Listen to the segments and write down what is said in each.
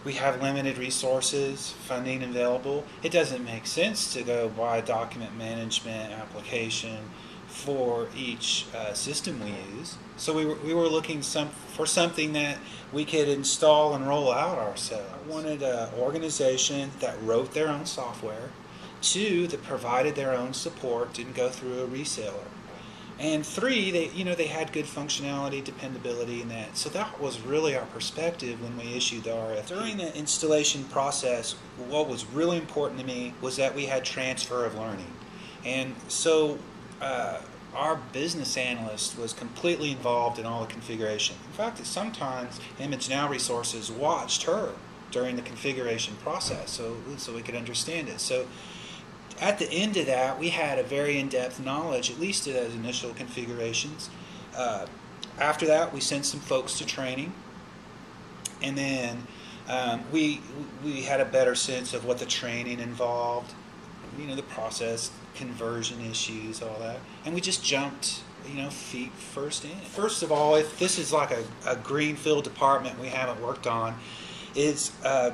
we have limited resources, funding available. It doesn't make sense to go buy a document management application for each system we use. So we were looking for something that we could install and roll out ourselves. I wanted an organization that wrote their own software, two, that provided their own support, didn't go through a reseller, and three, they had good functionality, dependability, and that. So that was really our perspective when we issued the RFP. During the installation process, what was really important to me was that we had transfer of learning. And so our business analyst was completely involved in all the configuration. In fact, sometimes ImageNow resources watched her during the configuration process so we could understand it. So at the end of that, we had a very in-depth knowledge, at least of those initial configurations. After that, we sent some folks to training, and then we had a better sense of what the training involved, the process, conversion issues, all that, and we just jumped, feet first in. First of all, if this is like a greenfield department we haven't worked on, is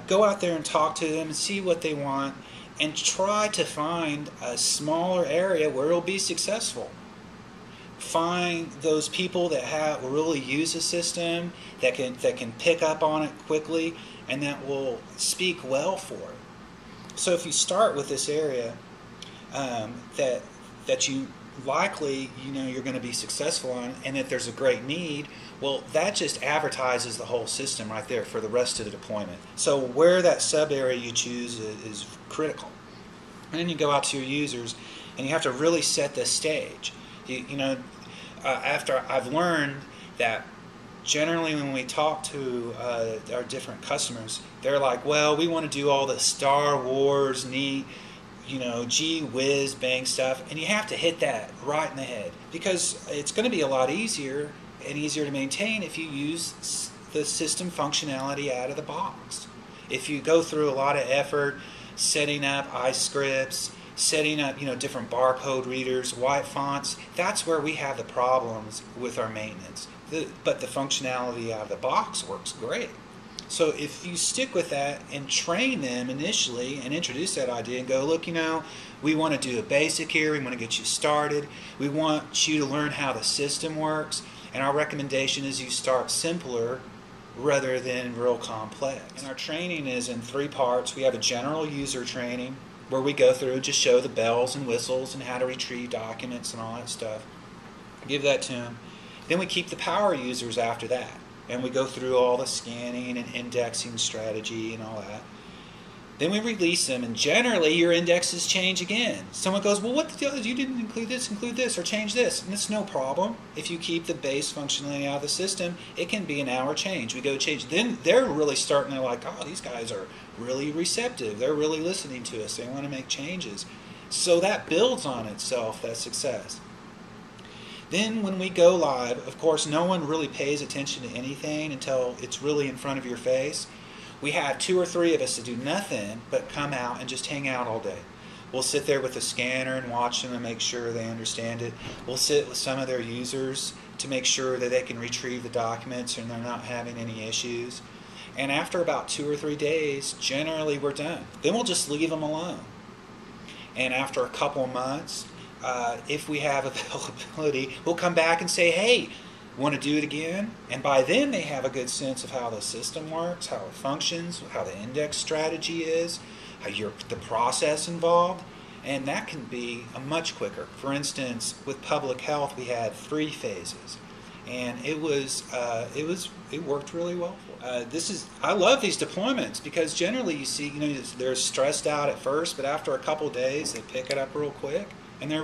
go out there and talk to them and see what they want, and try to find a smaller area where it'll be successful. Find those people that will really use the system, that can pick up on it quickly, and that will speak well for it. So if you start with this area that you likely you're going to be successful on, and that there's a great need, well, that just advertises the whole system right there for the rest of the deployment. So where that sub area you choose is critical. And then you go out to your users, and you have to really set the stage. After I've learned that generally when we talk to our different customers, they're like, well, we want to do all the Star Wars neat, gee whiz bang stuff, and you have to hit that right in the head, because it's going to be a lot easier and easier to maintain if you use the system functionality out of the box. If you go through a lot of effort setting up iScripts, setting up different barcode readers, white fonts, that's where we have the problems with our maintenance. But the functionality out of the box works great. So if you stick with that and train them initially and introduce that idea and go, look, we want to do a basic here, we want to get you started, we want you to learn how the system works, and our recommendation is you start simpler rather than real complex. And our training is in 3 parts. We have a general user training where we go through and just show the bells and whistles and how to retrieve documents and all that stuff. Give that to them. Then we keep the power users after that, and we go through all the scanning and indexing strategy and all that. Then we release them, and generally your indexes change again. Someone goes, well, what the deal is, you didn't include this, or change this. And it's no problem. If you keep the base functionality out of the system, it can be an hour change. We go change. Then they're really starting to like, oh, these guys are really receptive. They're really listening to us. They want to make changes. So that builds on itself, that success. Then when we go live, of course, no one really pays attention to anything until it's really in front of your face. We have 2 or 3 of us that do nothing but come out and just hang out all day. We'll sit there with the scanner and watch them and make sure they understand it. We'll sit with some of their users to make sure that they can retrieve the documents and they're not having any issues. And after about 2 or 3 days, generally we're done. Then we'll just leave them alone. And after a couple of months, if we have availability, we'll come back and say, hey, want to do it again? And by then they have a good sense of how the system works, how it functions, how the index strategy is, how the process involved, and that can be much quicker. For instance, with public health, we had 3 phases, and it worked really well for us. I love these deployments because generally you see, they're stressed out at first, but after a couple days they pick it up real quick, and they're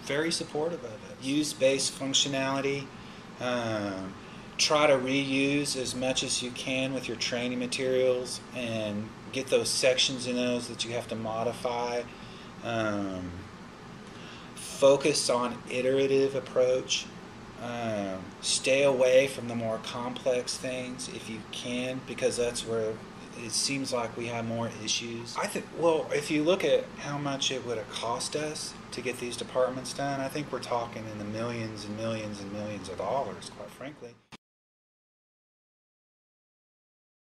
very supportive of it. Use-based functionality. Try to reuse as much as you can with your training materials and get those sections in those that you have to modify. Focus on iterative approach. Stay away from the more complex things if you can, because that's where it seems like we have more issues. Well, if you look at how much it would have cost us to get these departments done, I think we're talking in the millions and millions and millions of dollars, quite frankly.